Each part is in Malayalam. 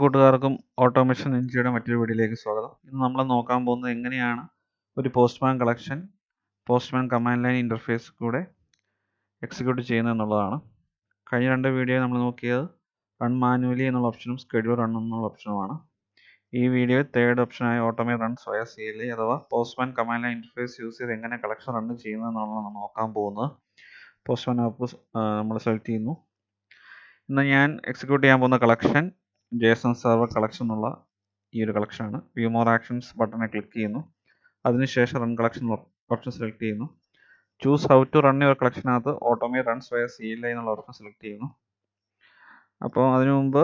കൂട്ടുകാർക്കും ഓട്ടോമേഷൻ എൻജിയുടെ മറ്റൊരു വീഡിയോയിലേക്ക് സ്വാഗതം. ഇന്ന് നമ്മൾ നോക്കാൻ പോകുന്നത് എങ്ങനെയാണ് ഒരു postman collection postman command line interface കൂടെ എക്സിക്യൂട്ട് ചെയ്യുന്നത് എന്നുള്ളതാണ്. കഴിഞ്ഞ രണ്ട് വീഡിയോ നമ്മൾ നോക്കിയത് റൺ മാനുവലി എന്നുള്ള ഓപ്ഷനും സ്കെഡ്യൂൾ റൺ എന്നുള്ള ഓപ്ഷനുമാണ്. ഈ വീഡിയോ തേർഡ് ഓപ്ഷനായ ഓട്ടോമേറ്റ് റൺ സ്വയ CLI അഥവാ Postman command line interface use ചെയ്ത് എങ്ങനെ കളക്ഷൻ റൺ ചെയ്യുന്നത് എന്നുള്ളതാണ് നമ്മൾ നോക്കാൻ പോകുന്നത്. പോസ്റ്റ്മാൻ ആപ്പ് നമ്മൾ സെലക്ട് ചെയ്യുന്നു. ഇന്ന് ഞാൻ എക്സിക്യൂട്ട് ചെയ്യാൻ പോകുന്ന കളക്ഷൻ JSON സെർവർ കളക്ഷൻ എന്നുള്ള ഈ ഒരു കളക്ഷനാണ്. വ്യൂ മോർ ആക്ഷൻസ് ബട്ടണെ ക്ലിക്ക് ചെയ്യുന്നു. അതിനുശേഷം റൺ കളക്ഷൻ ഓപ്ഷൻ സെലക്ട് ചെയ്യുന്നു. Choose how to run your കളക്ഷനകത്ത് ഓട്ടോമേറ്റ് റൺ സ്വയ CLI എന്നുള്ള ഓപ്ഷൻ സെലക്ട് ചെയ്യുന്നു. അപ്പോൾ അതിനു മുമ്പ്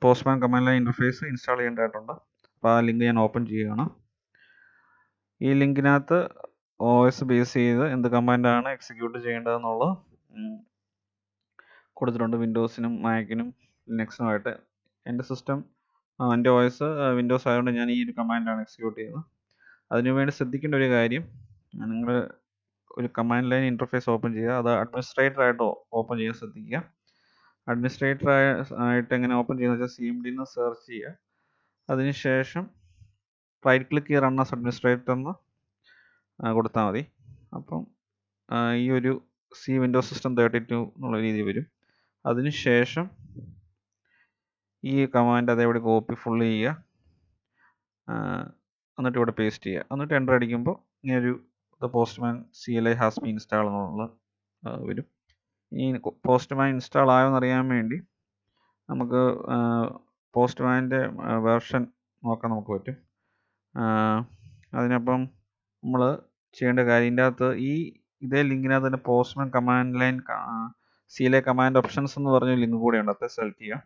Postman command line interface install ചെയ്യേണ്ടതായിട്ടുണ്ട്. അപ്പോൾ ആ ലിങ്ക് ഞാൻ ഓപ്പൺ ചെയ്യുകയാണ്. ഈ ലിങ്കിനകത്ത് OS ബേസ് ചെയ്ത് എന്ത് കമാൻഡാണ് എക്സിക്യൂട്ട് ചെയ്യേണ്ടതെന്നുള്ളത് കൊടുത്തിട്ടുണ്ട്. വിൻഡോസിനും മാക്കിനും ലിനക്സിനുമായിട്ട്. എൻ്റെ സിസ്റ്റം എൻ്റെ OS വിൻഡോസ് ആയതുകൊണ്ട് ഞാൻ ഈ ഒരു കമാൻഡാണ് എക്സിക്യൂട്ട് ചെയ്യുന്നത്. അതിനുവേണ്ടി ശ്രദ്ധിക്കേണ്ട ഒരു കാര്യം, നിങ്ങൾ ഒരു കമാൻഡ് ലൈൻ ഇൻ്റർഫേസ് ഓപ്പൺ ചെയ്യുക, അത് അഡ്മിനിസ്ട്രേറ്റർ ആയിട്ട് ഓപ്പൺ ചെയ്യാൻ ശ്രദ്ധിക്കുക. അഡ്മിനിസ്ട്രേറ്റർ ആയിട്ട് എങ്ങനെ ഓപ്പൺ ചെയ്യുന്നത് വെച്ചാൽ CMD എന്ന് സെർച്ച് ചെയ്യുക. അതിനുശേഷം റൈറ്റ് ക്ലിക്ക് ചെയ്ത് റൺ ആസ് അഡ്മിനിസ്ട്രേറ്റർ എന്ന് കൊടുത്താൽ മതി. അപ്പം ഈ ഒരു വിൻഡോസ് സിസ്റ്റം 32 എന്നുള്ള രീതി വരും. അതിനുശേഷം ഈ കമാൻഡ് അതേപോലെ കോപ്പി ഫുള്ള് ചെയ്യുക, എന്നിട്ട് ഇവിടെ പേസ്റ്റ് ചെയ്യുക. എന്നിട്ട് എൻ്റർ അടിക്കുമ്പോൾ ഇങ്ങനൊരു postman CLI has been install എന്നുള്ള വരും. ഈ പോസ്റ്റ്മാൻ ഇൻസ്റ്റാൾ ആയോന്ന് അറിയാൻ വേണ്ടി നമുക്ക് പോസ്റ്റ്മാൻ്റെ വേർഷൻ നോക്കാൻ നമുക്ക് പറ്റും. അതിനപ്പം നമ്മൾ ചെയ്യേണ്ട കാര്യം, ഇതിൻ്റെ അകത്ത് ഇതേ ലിങ്കിനകത്ത് തന്നെ postman command line CLI command options എന്ന് പറഞ്ഞ ലിങ്ക് കൂടെ ഉണ്ട്. അത് സെലക്ട് ചെയ്യുക.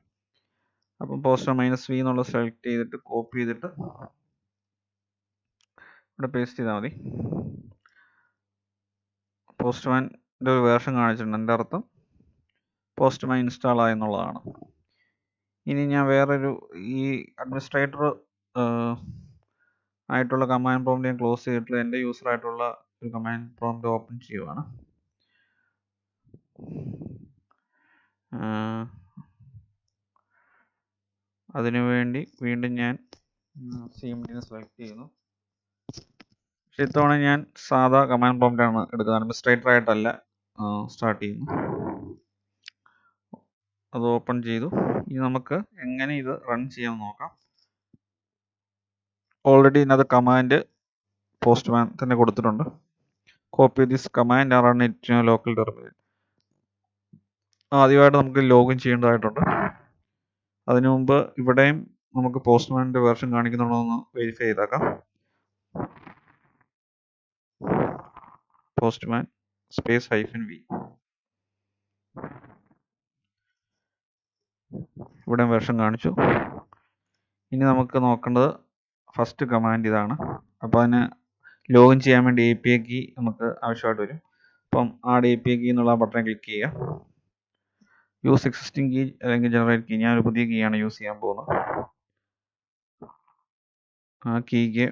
അപ്പം പോസ്റ്റ്മാൻ -v എന്നുള്ളത് സെലക്ട് ചെയ്തിട്ട് കോപ്പി ചെയ്തിട്ട് ഇവിടെ പേസ്റ്റ് ചെയ്താൽ മതി. പോസ്റ്റ്മാൻ്റെ ഒരു വേർഷൻ കാണിച്ചിട്ടുണ്ട്. എൻ്റെ അർത്ഥം പോസ്റ്റ്മാൻ ഇൻസ്റ്റാൾ ആയെന്നുള്ളതാണ്. ഇനി ഞാൻ വേറൊരു ഈ അഡ്മിനിസ്ട്രേറ്റർ ആയിട്ടുള്ള കമാൻഡ് പ്രോംപ്റ്റ് ഞാൻ ക്ലോസ് ചെയ്തിട്ട് എൻ്റെ യൂസർ ആയിട്ടുള്ള ഒരു കമാൻഡ് പ്രോംപ്റ്റ് ഓപ്പൺ ചെയ്യുവാണ്. അതിനുവേണ്ടി വീണ്ടും ഞാൻ CMD സെലക്ട് ചെയ്യുന്നു. പക്ഷെ ഇത്തവണ ഞാൻ സാധാ കമാൻഡ് പ്രോംപ്റ്റ് ആണ് എടുക്കുന്നത്, അഡ്മിനിസ്ട്രേറ്റർ ആയിട്ടല്ല സ്റ്റാർട്ട് ചെയ്യുന്നു. അത് ഓപ്പൺ ചെയ്തു. ഇനി നമുക്ക് എങ്ങനെ ഇത് റൺ ചെയ്യാമെന്ന് നോക്കാം. ഓൾറെഡി ഇതിനകത്ത് കമാൻഡ് പോസ്റ്റ്മാൻ തന്നെ കൊടുത്തിട്ടുണ്ട്. Copy this command and run it local terminal. ആദ്യമായിട്ട് നമുക്ക് ലോഗിൻ ചെയ്യേണ്ടതായിട്ടുണ്ട്. അതിനു മുമ്പ് ഇവിടെയും നമുക്ക് പോസ്റ്റ്മാൻ്റെ വേർഷൻ കാണിക്കുന്നുണ്ടോ എന്ന് വെരിഫൈ ചെയ്തേക്കാം. Postman space -v. ഇവിടെ വേർഷൻ കാണിച്ചു. ഇനി നമുക്ക് നോക്കേണ്ടത് ഫസ്റ്റ് കമാൻഡ് ഇതാണ്. അപ്പോൾ അതിന് ലോഗിൻ ചെയ്യാൻ വേണ്ടി API കീ നമുക്ക് ആവശ്യമായിട്ട് വരും. അപ്പം ആഡ് API കീ എന്നുള്ള ബട്ടൺ ക്ലിക്ക് ചെയ്യുക. യൂസ് എക്സിസ്റ്റിംഗ് കീ അല്ലെങ്കിൽ ജനറേറ്റ് കീ. ഞാനൊരു പുതിയ കീ ആണ് യൂസ് ചെയ്യാൻ പോകുന്നത്. ആ കീക്ക്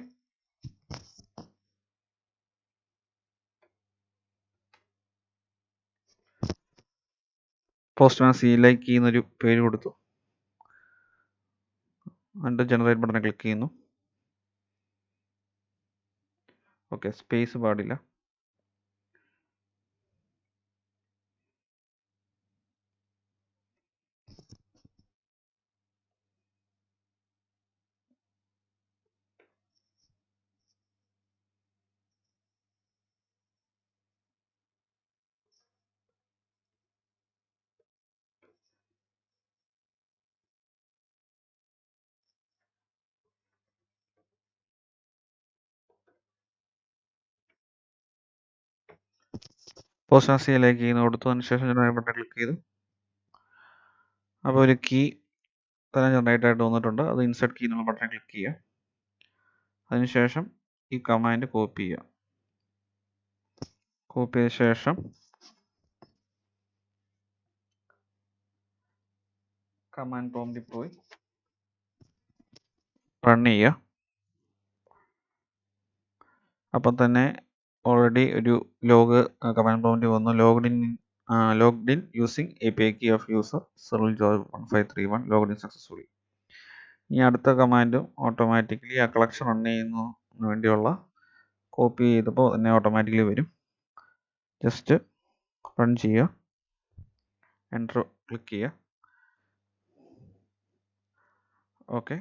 പോസ്റ്റ്മാൻ CLI കീ എന്നൊരു പേര് കൊടുത്തു. എന്നിട്ട് ജനറേറ്റ് ബട്ടൺ ക്ലിക്ക് ചെയ്യുന്നു. ഓക്കെ, സ്പേസ് പാടില്ല. പോസ്റ്റ്മാൻ CLI കീ എന്ന് കൊടുത്തു. അതിനുശേഷം ജനറേറ്റ് ബട്ടൺ ക്ലിക്ക് ചെയ്തു. അപ്പോൾ ഒരു കീ തന്നെ ജനറേറ്റ് ആയിട്ട് വന്നിട്ടുണ്ട്. അത് ഇൻസെർട്ട് കീ എന്നുള്ള ബട്ടൺ ക്ലിക്ക് ചെയ്യുക. അതിനുശേഷം ഈ കമാൻഡ് കോപ്പി ചെയ്യുക. കോപ്പി ചെയ്ത ശേഷം കമാൻഡ് പ്രോംപ്റ്റിൽ പോയി റൺ ചെയ്യുക. അപ്പം തന്നെ ഓൾറെഡി ഒരു കമാൻഡ് പ്രോംപ്റ്റ് വന്നു. Logged in using API key of user server job 1531 logged in successfully. ഈ അടുത്ത കമാൻഡും ഓട്ടോമാറ്റിക്കലി ആ കളക്ഷൻ റൺ ചെയ്യുന്നതിന് വേണ്ടിയുള്ള കോപ്പി ചെയ്തപ്പോൾ തന്നെ ഓട്ടോമാറ്റിക്കലി വരും. ജസ്റ്റ് റൺ ചെയ്യുക, എൻ്റർ ക്ലിക്ക് ചെയ്യുക. ഓക്കെ,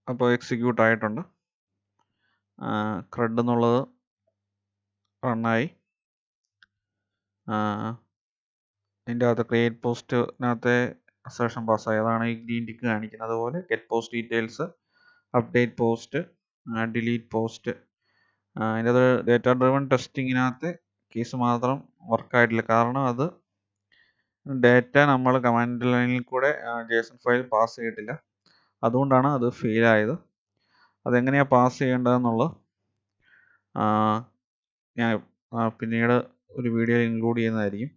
അപ്പോൾ എക്സിക്യൂട്ട് ആയിട്ടുണ്ട്. ക്രെഡ് എന്നുള്ളത് റണ്ണായി. ഇതിൻ്റെ അകത്ത് ക്രിയേറ്റ് പോസ്റ്റിനകത്തെ അസേഷൻ പാസ്സായി, അതാണ് ഈ ഗ്രീൻ ടിക്ക് കാണിക്കുന്നത്. അതുപോലെ get post details, update post, delete post. അതിൻ്റെ അത് ഡേറ്റ ഡ്രിവൺ ടെസ്റ്റിങ്ങിനകത്ത് കേസ് മാത്രം വർക്കായിട്ടില്ല. കാരണം അത് ഡേറ്റ നമ്മൾ കമാൻഡ് ലൈനിൽ കൂടെ JSON ഫയൽ പാസ് ചെയ്തിട്ടില്ല. അതുകൊണ്ടാണ് അത് ഫെയിൽ ആയത്. അതെങ്ങനെയാണ് പാസ് ചെയ്യേണ്ടതെന്നുള്ളത് ഞാൻ പിന്നീട് ഒരു വീഡിയോ ഇൻക്ലൂഡ് ചെയ്യുന്നതായിരിക്കും.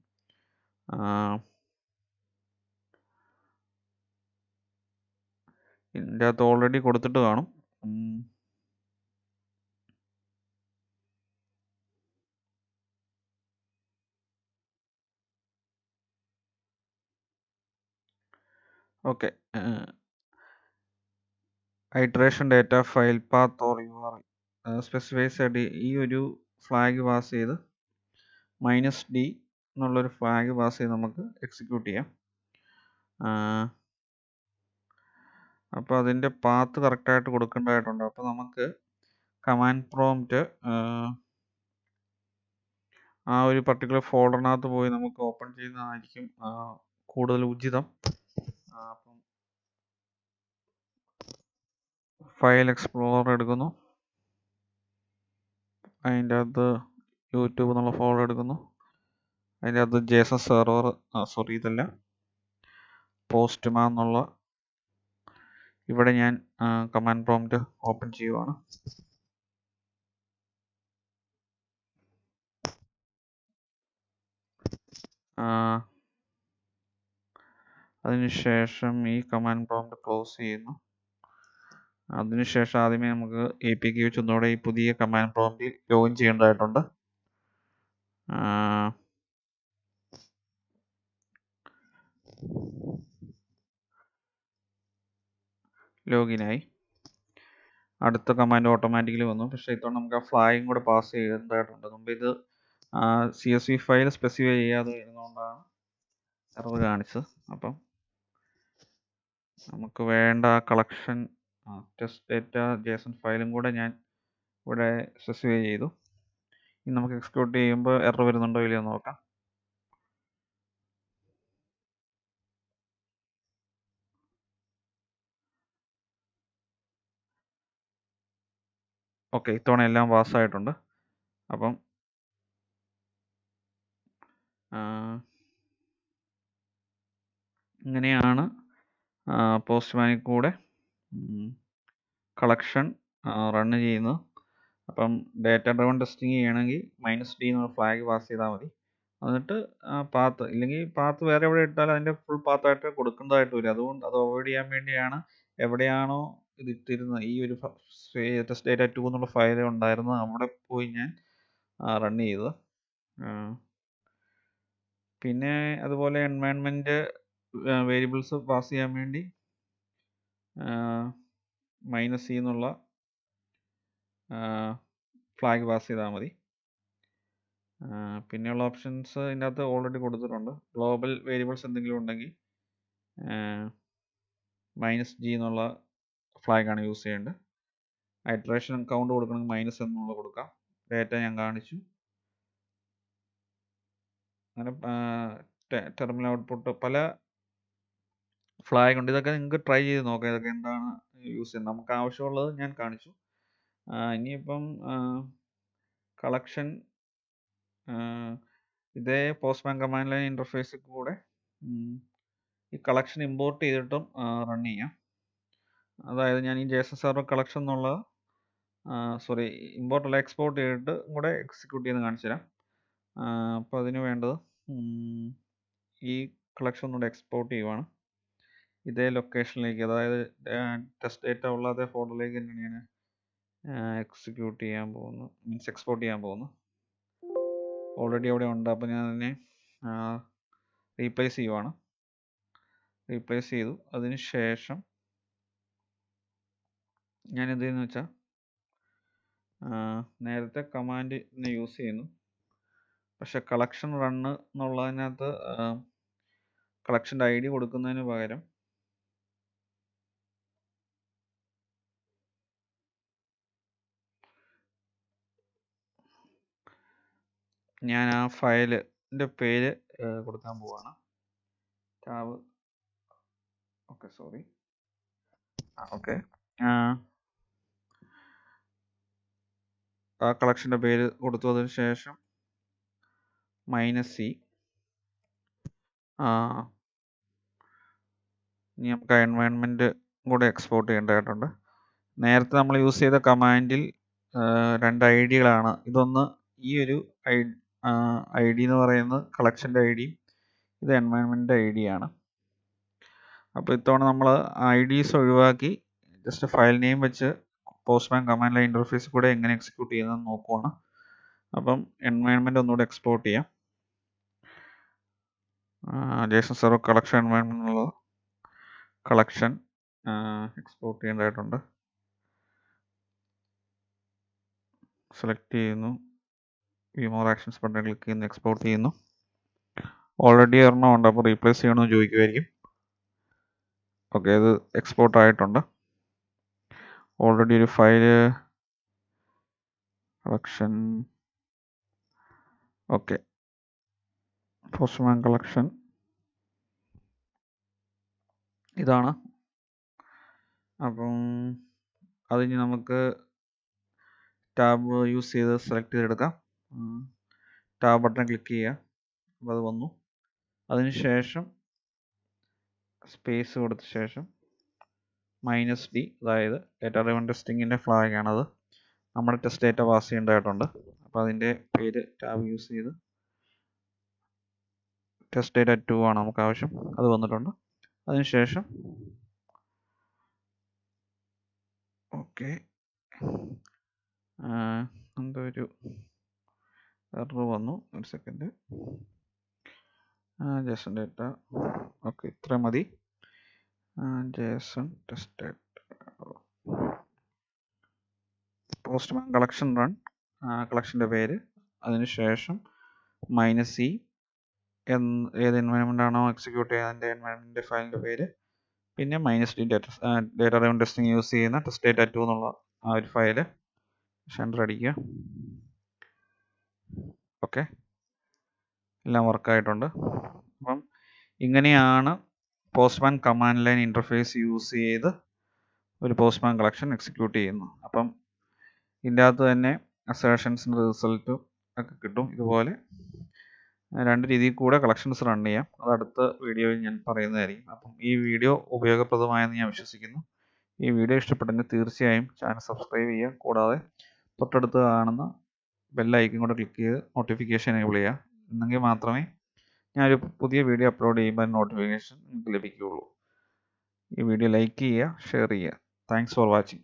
ഇതിൻ്റെ അകത്ത് ഓൾറെഡി കൊടുത്തിട്ട് കാണും. Okay, iteration data file path or URL specifies ഈ ഒരു ഫ്ലാഗ് പാസ് ചെയ്ത് -d എന്നുള്ളൊരു ഫ്ലാഗ് പാസ് ചെയ്ത് നമുക്ക് എക്സിക്യൂട്ട് ചെയ്യാം. അപ്പോൾ അതിൻ്റെ പാത്ത് കറക്റ്റായിട്ട് കൊടുക്കേണ്ടതായിട്ടുണ്ട്. അപ്പോൾ നമുക്ക് കമാൻഡ് പ്രോംപ്റ്റ് ആ ഒരു പർട്ടിക്കുലർ ഫോൾഡറിനകത്ത് പോയി നമുക്ക് ഓപ്പൺ ചെയ്യുന്നതായിരിക്കും കൂടുതൽ ഉചിതം. അപ്പം ഫയൽ എക്സ്പ്ലോറർ എടുക്കുന്നു, അതിൻ്റെ അകത്ത് യൂട്യൂബ് എന്നുള്ള ഫോൾഡർ എടുക്കുന്നു, അതിൻ്റെ അകത്ത് JSON സെർവർ ഇതല്ല, പോസ്റ്റ്മാൻ എന്നുള്ള ഇവിടെ ഞാൻ കമാൻഡ് പ്രോംപ്റ്റ് ഓപ്പൺ ചെയ്യുവാണ്. അതിനുശേഷം ഈ കമാൻഡ് പ്രോംപ്റ്റ് ക്ലോസ് ചെയ്യുന്നു. അതിനുശേഷം ആദ്യമേ നമുക്ക് APK വെച്ച് ഒന്നുകൂടെ ഈ പുതിയ കമാൻഡ് പ്രോംപ്റ്റിൽ ലോഗിൻ ചെയ്യേണ്ടതായിട്ടുണ്ട്. ലോഗിനായി. അടുത്ത കമാൻഡ് ഓട്ടോമാറ്റിക്കലി വന്നു. പക്ഷേ ഇത്തവണ നമുക്ക് ആ ഫ്ലാഗും കൂടെ പാസ് ചെയ്യേണ്ടതായിട്ടുണ്ട്. മുമ്പ് ഇത് CSV ഫയൽ സ്പെസിഫൈ ചെയ്യാതെ ഇരുന്നുകൊണ്ടാണ് എറർ കാണിച്ചത്. അപ്പം നമുക്ക് വേണ്ട കളക്ഷൻ ടെസ്റ്റ് ഡേറ്റ JSON ഫയലും കൂടെ ഞാൻ ഇവിടെ സ്പെസിഫൈ ചെയ്തു. ഇനി നമുക്ക് എക്സിക്യൂട്ട് ചെയ്യുമ്പോൾ എറർ വരുന്നുണ്ടോ ഇല്ലയോ എന്ന് നോക്കാം. ഓക്കെ, ഇത്തവണ എല്ലാം പാസ്സായിട്ടുണ്ട്. അപ്പം ഇങ്ങനെയാണ് പോസ്റ്റ്മാനിൽ കൂടെ കളക്ഷൻ റൺ ചെയ്യുന്നത്. അപ്പം ഡേറ്റ ഡ്രിവൺ ടെസ്റ്റിംഗ് ചെയ്യണമെങ്കിൽ -d എന്നുള്ള ഫ്ലാഗ് പാസ് ചെയ്താൽ മതി. എന്നിട്ട് പാത്ത്, ഇല്ലെങ്കിൽ പാത്ത് വേറെ എവിടെ ഇട്ടാൽ അതിൻ്റെ ഫുൾ പാത്തായിട്ട് കൊടുക്കേണ്ടതായിട്ട് വരും. അതുകൊണ്ട് അത് അവോയ്ഡ് ചെയ്യാൻ വേണ്ടിയാണ് എവിടെയാണോ ഇത് ഇട്ടിരുന്നത്, ഈ ഒരു ടെസ്റ്റ് ഡേറ്റ 2 എന്നുള്ള ഫയൽ ഉണ്ടായിരുന്നത്, അവിടെ പോയി ഞാൻ റൺ ചെയ്തത്. പിന്നെ അതുപോലെ എൻവയൺമെൻറ്റ് വേരിയബിൾസ് പാസ് ചെയ്യാൻ വേണ്ടി -c എന്നുള്ള ഫ്ലാഗ് പാസ് ചെയ്താൽ മതി. പിന്നെയുള്ള ഓപ്ഷൻസ് ഇതിൻ്റെ അകത്ത് ഓൾറെഡി കൊടുത്തിട്ടുണ്ട്. ഗ്ലോബൽ വേരിയബിൾസ് എന്തെങ്കിലും ഉണ്ടെങ്കിൽ -g എന്നുള്ള ഫ്ലാഗാണ് യൂസ് ചെയ്യേണ്ടത്. ഐട്രേഷൻ കൗണ്ട് കൊടുക്കണമെങ്കിൽ -n എന്നുള്ള കൊടുക്കാം. ഡേറ്റ ഞാൻ കാണിച്ചു. അങ്ങനെ ടെർമിനൽ ഔട്ട്പുട്ട് പല ഫ്ലാഗ് ഉണ്ട്. ഇതൊക്കെ നിങ്ങൾക്ക് ട്രൈ ചെയ്ത് നോക്കാം, ഇതൊക്കെ എന്താണ് യൂസ് ചെയ്യുന്നത്. നമുക്ക് ആവശ്യമുള്ളത് ഞാൻ കാണിച്ചു. ഇനിയിപ്പം കളക്ഷൻ ഇതേ പോസ്റ്റ്മാൻ കമാൻഡ് ലൈൻ ഇൻ്റർഫേസിൽ കൂടെ ഈ കളക്ഷൻ ഇമ്പോർട്ട് ചെയ്തിട്ടും റൺ ചെയ്യാം. അതായത് ഞാൻ ഈ JSON സെർവർ കളക്ഷൻ എന്നുള്ള ഇമ്പോർട്ട് അല്ല എക്സ്പോർട്ട് ചെയ്തിട്ട് കൂടെ എക്സിക്യൂട്ട് ചെയ്ത് കാണിച്ചു തരാം. അപ്പോൾ അതിന് വേണ്ടത് ഈ കളക്ഷൻ ഒന്നുകൂടെ എക്സ്പോർട്ട് ചെയ്യുവാണ്. ഇതേ ലൊക്കേഷനിലേക്ക്, അതായത് ടെസ്റ്റ് ഡേറ്റ ഉള്ള അതേ ഫോൾഡറിലേക്ക് തന്നെയാണ് എക്സിക്യൂട്ട് ചെയ്യാൻ പോകുന്നു, എക്സ്പോർട്ട് ചെയ്യാൻ പോകുന്നു. ഓൾറെഡി അവിടെ ഉണ്ട്. അപ്പോൾ ഞാൻ അതിനെ റീപ്ലേസ് ചെയ്യുവാണ്. റീപ്ലേസ് ചെയ്തു. അതിന് ശേഷം ഞാൻ എന്ത് ചെയ്യുന്നു വെച്ചാൽ നേരത്തെ കമാൻഡ് യൂസ് ചെയ്യുന്നു. പക്ഷെ കളക്ഷൻ റണ്ണ് എന്നുള്ളതിനകത്ത് കളക്ഷൻ്റെ ID കൊടുക്കുന്നതിന് പകരം ഞാൻ ആ ഫയലിൻ്റെ പേര് കൊടുക്കാൻ പോവാണ്. ടാബ് ഓക്കെ സോറി ഓക്കെ ആ കളക്ഷൻ്റെ പേര് കൊടുത്തതിന് ശേഷം -C ഇനി നമുക്ക് എൻവയൺമെൻറ്റ് കൂടെ എക്സ്പോർട്ട് ചെയ്യേണ്ടതായിട്ടുണ്ട്. നേരത്തെ നമ്മൾ യൂസ് ചെയ്ത കമാൻഡിൽ 2 ഐഡികളാണ്. ഇതൊന്ന് ഈ ഒരു ID എന്ന് പറയുന്നത് കളക്ഷൻ്റെ ID, ഇത് എൻവയൺമെൻറ്റ് ID ആണ്. അപ്പോൾ ഇത്തവണ നമ്മൾ IDs ഒഴിവാക്കി ജസ്റ്റ് ഫയൽ നെയിം വെച്ച് പോസ്റ്റ്മാൻ കമാൻഡ് ലൈൻ ഇൻ്റർഫേസിൽ കൂടെ എങ്ങനെ എക്സിക്യൂട്ട് ചെയ്യുന്നതെന്ന് നോക്കുവാണ്. അപ്പം എൻവയൺമെൻറ്റ് ഒന്നുകൂടെ എക്സ്പോർട്ട് ചെയ്യാം. JSON സെർവർ കളക്ഷൻ എൻവയൺമെൻറ്റ് എന്നുള്ളത് കളക്ഷൻ എക്സ്പോർട്ട് ചെയ്യേണ്ടതായിട്ടുണ്ട്. സെലക്ട് ചെയ്യുന്നു, view more actions button click ചെയ്യുന്നു, എക്സ്പോർട്ട് ചെയ്യുന്നു. ഓൾറെഡി ഒരെണ്ണം ഉണ്ട്, അപ്പോൾ റീപ്ലേസ് ചെയ്യണമെന്ന് ചോദിക്കുമായിരിക്കും. ഓക്കെ, ഇത് എക്സ്പോർട്ട് ആയിട്ടുണ്ട്. ഓൾറെഡി ഒരു file collection okay postman collection ഇതാണ്. അപ്പം അതിന് നമുക്ക് ടാബ് യൂസ് ചെയ്ത് സെലക്ട് ചെയ്തെടുക്കാം. ടാബ് ബട്ടൺ ക്ലിക്ക് ചെയ്യുക, അപ്പോൾ അത് വന്നു. അതിനുശേഷം സ്പേസ് കൊടുത്ത ശേഷം -D, അതായത് ഡേറ്റ ഡ്രിവൺ ടെസ്റ്റിങ്ങിൻ്റെ ഫ്ലാഗ് ആണത്. നമ്മുടെ ടെസ്റ്റ് ഡേറ്റ പാസ് ചെയ്യേണ്ടതായിട്ടുണ്ട്. അപ്പോൾ അതിൻ്റെ പേര് ടാബ് യൂസ് ചെയ്ത് ടെസ്റ്റ് ഡേറ്റ 2 ആണ് നമുക്ക് ആവശ്യം, അത് വന്നിട്ടുണ്ട്. അതിനുശേഷം ഓക്കെ എന്തോ ഒരു എറർ വന്നു, ഒരു സെക്കൻഡ്. JSON ഡേറ്റ ഓക്കെ, ഇത്ര മതി. JSON test Postman collection run, കളക്ഷൻ്റെ പേര്, അതിനുശേഷം -C ഏത് എൻവയൺമെൻ്റ് ആണോ എക്സിക്യൂട്ട് ചെയ്യുന്നതിൻ്റെ എൻവയൺമെൻറ്റ് ഫയലിൻ്റെ പേര്, പിന്നെ -D data driven testing use ചെയ്യുന്ന ടെസ്റ്റ് ഡേറ്റ 2 എന്നുള്ള ആ ഒരു ഫയല് എൻ്റർ അടിക്കുക. ഓക്കെ, എല്ലാം വർക്കായിട്ടുണ്ട്. അപ്പം ഇങ്ങനെയാണ് postman command line interface use ചെയ്ത് ഒരു പോസ്റ്റ്മാൻ കളക്ഷൻ എക്സിക്യൂട്ട് ചെയ്യുന്നു. അപ്പം ഇതിൻ്റെ അകത്ത് തന്നെ അസേഷൻസിൻ്റെ റിസൾട്ടും ഒക്കെ കിട്ടും. ഇതുപോലെ 2 രീതിയിൽ കൂടെ കളക്ഷൻസ് റൺ ചെയ്യാം. അത് അടുത്ത വീഡിയോയിൽ ഞാൻ പറയുന്നതായിരിക്കും. അപ്പം ഈ വീഡിയോ ഉപയോഗപ്രദമായെന്ന് ഞാൻ വിശ്വസിക്കുന്നു. ഈ വീഡിയോ ഇഷ്ടപ്പെട്ടെങ്കിൽ തീർച്ചയായും ചാനൽ സബ്സ്ക്രൈബ് ചെയ്യുക. കൂടാതെ തൊട്ടടുത്ത് കാണുന്ന ബെല്ലൈക്കൺ കൂടെ ക്ലിക്ക് ചെയ്ത് നോട്ടിഫിക്കേഷൻ എനേബിൾ ചെയ്യുക. എന്നെങ്കിൽ മാത്രമേ ഞാനൊരു പുതിയ വീഡിയോ അപ്ലോഡ് ചെയ്യുമ്പോൾ നോട്ടിഫിക്കേഷൻ നിങ്ങൾക്ക് ലഭിക്കുകയുള്ളൂ. ഈ വീഡിയോ ലൈക്ക് ചെയ്യുക, ഷെയർ ചെയ്യുക. Thanks for watching.